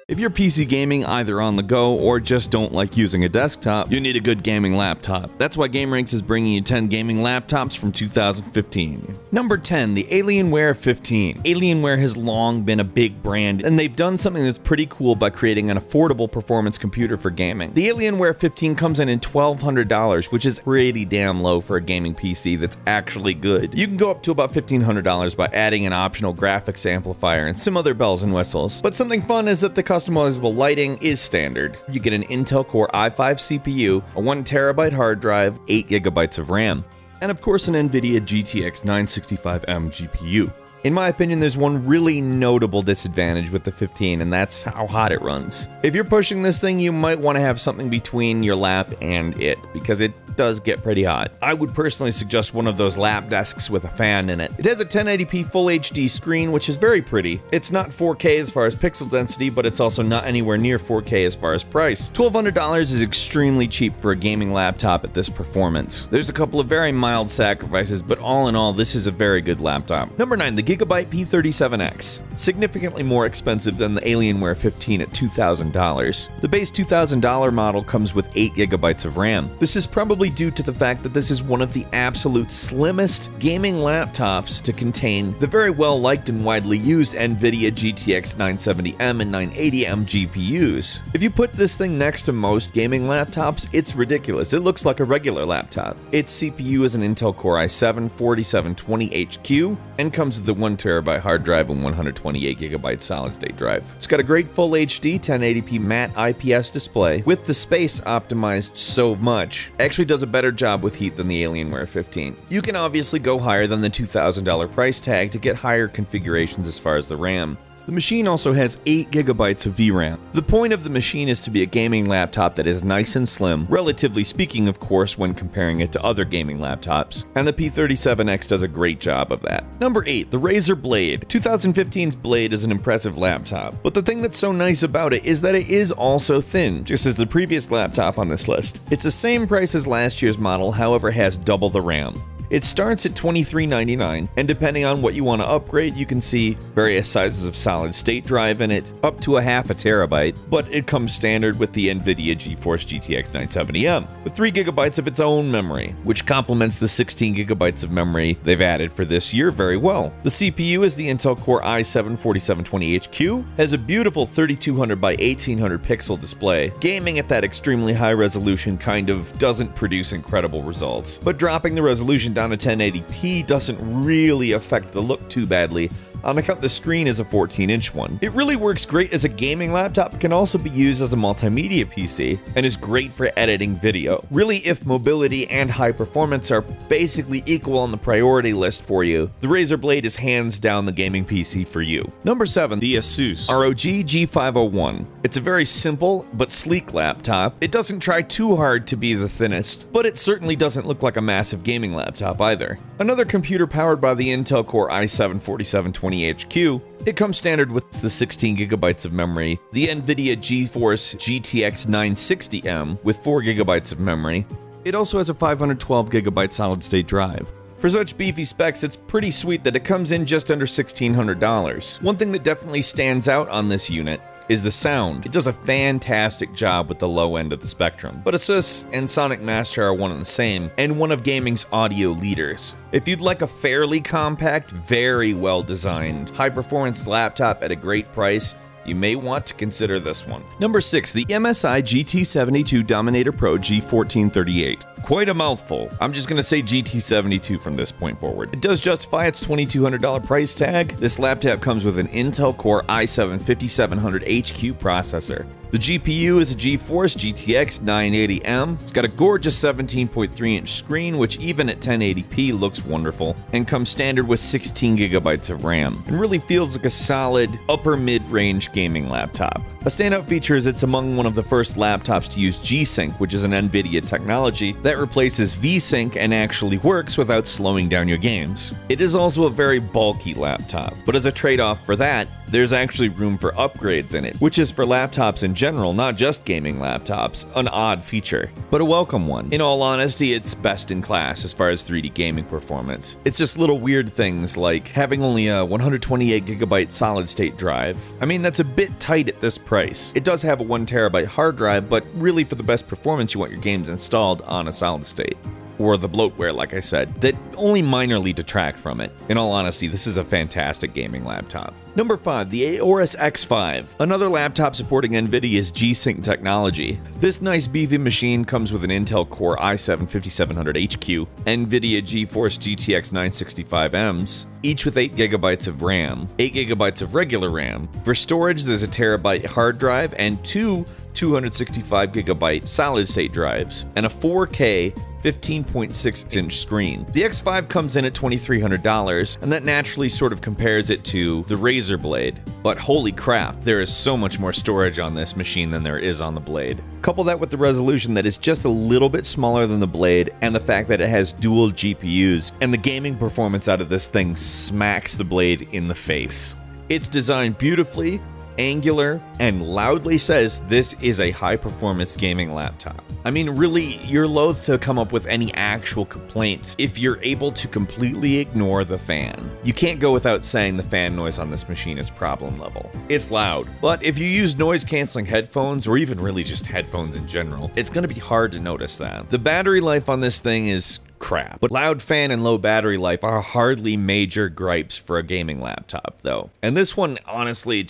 If you're PC gaming either on the go or just don't like using a desktop, you need a good gaming laptop. That's why gameranx is bringing you 10 gaming laptops from 2015. Number 10, the Alienware 15. Alienware has long been a big brand, and they've done something that's pretty cool by creating an affordable performance computer for gaming. The Alienware 15 comes in $1,200, which is pretty damn low for a gaming PC that's actually good. You can go up to about $1,500 by adding an optional graphics amplifier and some other bells and whistles. But something fun is that the customizable lighting is standard. You get an Intel Core i5 CPU, a 1TB hard drive, 8GB of RAM, and of course an NVIDIA GTX 965M GPU. In my opinion, there's one really notable disadvantage with the 15, and that's how hot it runs. If you're pushing this thing, you might want to have something between your lap and it, because it does get pretty hot. I would personally suggest one of those lap desks with a fan in it. It has a 1080p Full HD screen, which is very pretty. It's not 4K as far as pixel density, but it's also not anywhere near 4K as far as price. $1,200 is extremely cheap for a gaming laptop at this performance. There's a couple of very mild sacrifices, but all in all, this is a very good laptop. Number 9, the Gigabyte P37X. Significantly more expensive than the Alienware 15 at $2,000. The base $2,000 model comes with 8GB of RAM. This is probably due to the fact that this is one of the absolute slimmest gaming laptops to contain the very well liked and widely used NVIDIA GTX 970M and 980M GPUs. If you put this thing next to most gaming laptops, it's ridiculous. It looks like a regular laptop. Its CPU is an Intel Core i7-4720HQ and comes with a 1TB hard drive and 128GB solid state drive. It's got a great Full HD 1080p matte IPS display with the space optimized so much. Actually does a better job with heat than the Alienware 15. You can obviously go higher than the $2,000 price tag to get higher configurations as far as the RAM. The machine also has 8GB of VRAM. The point of the machine is to be a gaming laptop that is nice and slim, relatively speaking of course when comparing it to other gaming laptops, and the P37X does a great job of that. Number 8, the Razer Blade. 2015's Blade is an impressive laptop, but the thing that's so nice about it is that it is also thin, just as the previous laptop on this list. It's the same price as last year's model, however has double the RAM. It starts at $23.99, and depending on what you want to upgrade, you can see various sizes of solid state drive in it, up to a half a terabyte, but it comes standard with the NVIDIA GeForce GTX 970M, with 3GB of its own memory, which complements the 16GB of memory they've added for this year very well. The CPU is the Intel Core i7-4720HQ, has a beautiful 3200 by 1800 pixel display. Gaming at that extremely high resolution kind of doesn't produce incredible results, but dropping the resolution down to 1080p doesn't really affect the look too badly, on account the screen is a 14-inch one. It really works great as a gaming laptop, but can also be used as a multimedia PC, and is great for editing video. Really, if mobility and high performance are basically equal on the priority list for you, the Razer Blade is hands down the gaming PC for you. Number 7, the Asus ROG G501. It's a very simple but sleek laptop. It doesn't try too hard to be the thinnest, but it certainly doesn't look like a massive gaming laptop either. Another computer powered by the Intel Core i7-4720HQ. It comes standard with the 16GB of memory, the NVIDIA GeForce GTX 960M with 4GB of memory. It also has a 512GB solid state drive. For such beefy specs, it's pretty sweet that it comes in just under $1,600. One thing that definitely stands out on this unit is the sound. It does a fantastic job with the low end of the spectrum. But Asus and Sonic Master are one and the same, and one of gaming's audio leaders. If you'd like a fairly compact, very well designed, high performance laptop at a great price, you may want to consider this one. Number 6, the MSI GT72 Dominator Pro G1438. Quite a mouthful. I'm just gonna say GT72 from this point forward. It does justify its $2,200 price tag. This laptop comes with an Intel Core i7-5700HQ processor. The GPU is a GeForce GTX 980M. It's got a gorgeous 17.3-inch screen, which even at 1080p looks wonderful, and comes standard with 16GB of RAM, and really feels like a solid upper mid-range gaming laptop. A standout feature is it's among one of the first laptops to use G-Sync, which is an NVIDIA technology that replaces V-Sync and actually works without slowing down your games. It is also a very bulky laptop, but as a trade-off for that, there's actually room for upgrades in it, which is for laptops in general, not just gaming laptops, an odd feature, but a welcome one. In all honesty, it's best in class as far as 3D gaming performance. It's just little weird things like having only a 128GB solid state drive. I mean, that's a bit tight at this price, price. It does have a 1TB hard drive, but really for the best performance you want your games installed on a solid state. Or the bloatware, like I said, that only minorly detract from it. In all honesty, this is a fantastic gaming laptop. Number 5, the Aorus X5, another laptop supporting NVIDIA's G-Sync technology. This nice beefy machine comes with an Intel Core i7-5700HQ, NVIDIA GeForce GTX 965Ms, each with 8GB of RAM, 8GB of regular RAM. For storage, there's a terabyte hard drive and two 265GB solid-state drives, and a 4K 15.6-inch screen. The X5 comes in at $2,300, and that naturally sort of compares it to the Razer Blade. But holy crap, there is so much more storage on this machine than there is on the Blade. Couple that with the resolution that is just a little bit smaller than the Blade, and the fact that it has dual GPUs, and the gaming performance out of this thing smacks the Blade in the face. It's designed beautifully, angular, and loudly says this is a high-performance gaming laptop. I mean, really, you're loath to come up with any actual complaints if you're able to completely ignore the fan. You can't go without saying the fan noise on this machine is problem level. It's loud, but if you use noise-canceling headphones, or even really just headphones in general, it's gonna be hard to notice that. The battery life on this thing is crap, but loud fan and low battery life are hardly major gripes for a gaming laptop, though. And this one, honestly,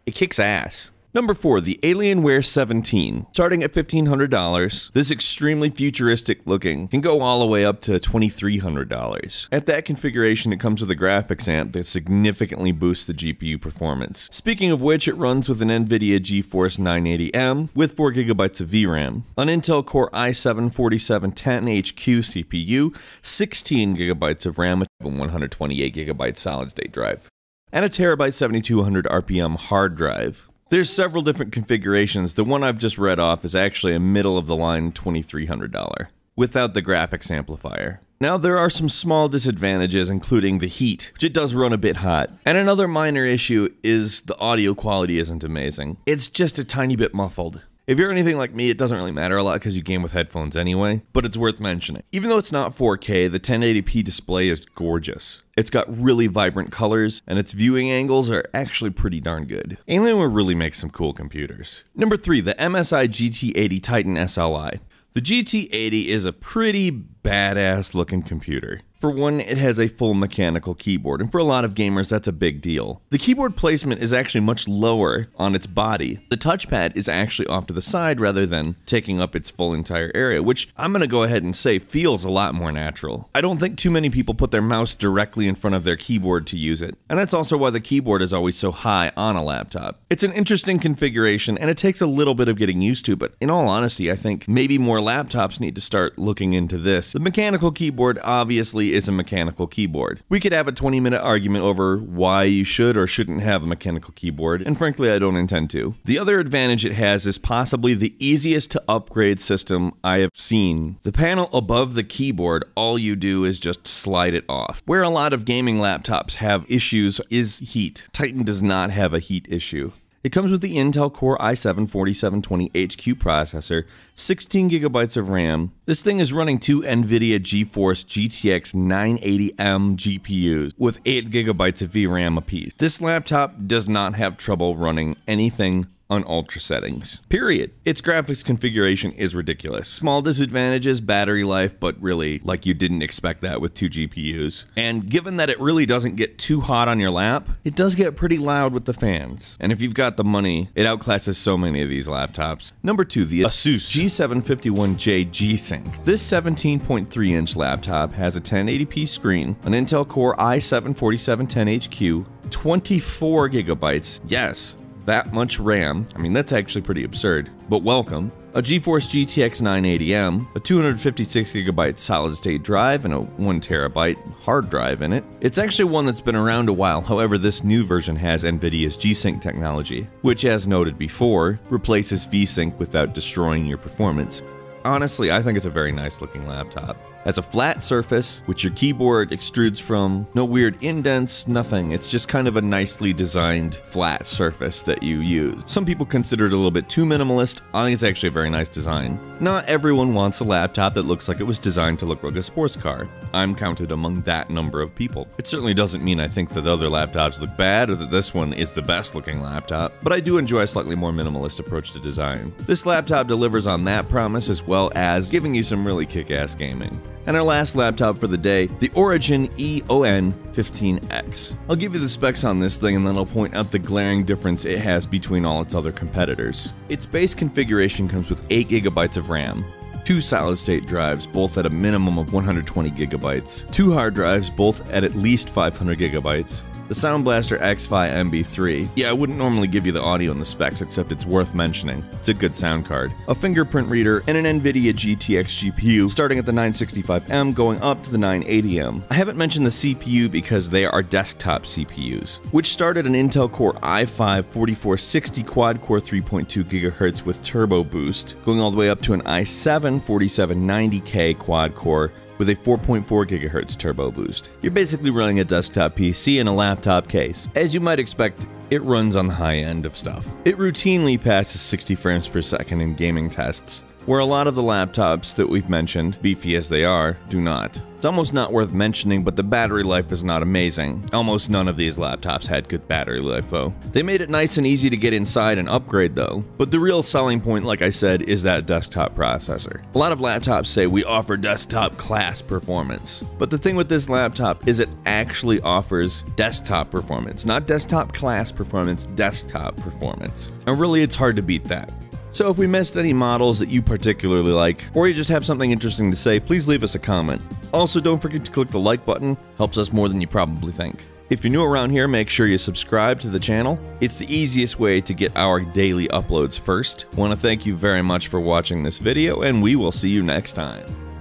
it kicks ass. Number 4, the Alienware 17. Starting at $1,500, this extremely futuristic looking can go all the way up to $2,300. At that configuration, it comes with a graphics amp that significantly boosts the GPU performance. Speaking of which, it runs with an NVIDIA GeForce 980M with 4GB of VRAM, an Intel Core i7-4710HQ CPU, 16GB of RAM, and 128GB solid-state drive, and a terabyte 7200 RPM hard drive. There's several different configurations. The one I've just read off is actually a middle-of-the-line $2,300, without the graphics amplifier. Now, there are some small disadvantages, including the heat, which it does run a bit hot. And another minor issue is the audio quality isn't amazing. It's just a tiny bit muffled. If you're anything like me, it doesn't really matter a lot because you game with headphones anyway, but it's worth mentioning. Even though it's not 4K, the 1080p display is gorgeous. It's got really vibrant colors, and its viewing angles are actually pretty darn good. Alienware really makes some cool computers. Number 3, the MSI GT80 Titan SLI. The GT80 is a pretty badass looking computer. For one, it has a full mechanical keyboard, and for a lot of gamers, that's a big deal. The keyboard placement is actually much lower on its body. The touchpad is actually off to the side rather than taking up its full entire area, which I'm gonna go ahead and say feels a lot more natural. I don't think too many people put their mouse directly in front of their keyboard to use it, and that's also why the keyboard is always so high on a laptop. It's an interesting configuration, and it takes a little bit of getting used to, but in all honesty, I think maybe more laptops need to start looking into this. The mechanical keyboard obviously is a mechanical keyboard. We could have a 20-minute argument over why you should or shouldn't have a mechanical keyboard, and frankly, I don't intend to. The other advantage it has is possibly the easiest to upgrade system I have seen. The panel above the keyboard, all you do is just slide it off. Where a lot of gaming laptops have issues is heat. Titan does not have a heat issue. It comes with the Intel Core i7-4720HQ processor, 16GB of RAM. This thing is running two NVIDIA GeForce GTX 980M GPUs with 8GB of VRAM apiece. This laptop does not have trouble running anything on ultra settings. Period. Its graphics configuration is ridiculous. Small disadvantages, battery life, but really, like you didn't expect that with two GPUs. And given that it really doesn't get too hot on your lap, it does get pretty loud with the fans. And if you've got the money, it outclasses so many of these laptops. Number 2, the Asus G751J G-Sync. This 17.3-inch laptop has a 1080p screen, an Intel Core i7-4710HQ, 24GB, yes, that much RAM. I mean, that's actually pretty absurd, but welcome. A GeForce GTX 980M, a 256GB solid-state drive, and a 1TB hard drive in it. It's actually one that's been around a while, however this new version has NVIDIA's G-Sync technology, which as noted before, replaces V-Sync without destroying your performance. Honestly, I think it's a very nice looking laptop. Has a flat surface, which your keyboard extrudes from. No weird indents, nothing. It's just kind of a nicely designed flat surface that you use. Some people consider it a little bit too minimalist. I think it's actually a very nice design. Not everyone wants a laptop that looks like it was designed to look like a sports car. I'm counted among that number of people. It certainly doesn't mean I think that other laptops look bad or that this one is the best looking laptop, but I do enjoy a slightly more minimalist approach to design. This laptop delivers on that promise as well as giving you some really kick-ass gaming. And our last laptop for the day, the Origin EON15X. I'll give you the specs on this thing and then I'll point out the glaring difference it has between all its other competitors. Its base configuration comes with 8 GB of RAM, 2 solid-state drives, both at a minimum of 120 GB, 2 hard drives, both at least 500 GB, the Sound Blaster X5 MB3. Yeah, I wouldn't normally give you the audio in the specs, except it's worth mentioning. It's a good sound card. A fingerprint reader, and an NVIDIA GTX GPU, starting at the 965M, going up to the 980M. I haven't mentioned the CPU because they are desktop CPUs, which start at an Intel Core i5-4460 quad-core 3.2 GHz with turbo boost, going all the way up to an i7-4790K quad-core with a 4.4 GHz turbo boost. You're basically running a desktop PC in a laptop case. As you might expect, it runs on the high end of stuff. It routinely passes 60 frames per second in gaming tests, where a lot of the laptops that we've mentioned, beefy as they are, do not. It's almost not worth mentioning, but the battery life is not amazing. Almost none of these laptops had good battery life though. They made it nice and easy to get inside and upgrade though. But the real selling point, like I said, is that desktop processor. A lot of laptops say we offer desktop class performance. But the thing with this laptop is it actually offers desktop performance. Not desktop class performance, desktop performance. And really it's hard to beat that. So if we missed any models that you particularly like, or you just have something interesting to say, please leave us a comment. Also, don't forget to click the like button, helps us more than you probably think. If you're new around here, make sure you subscribe to the channel. It's the easiest way to get our daily uploads first. I want to thank you very much for watching this video, and we will see you next time.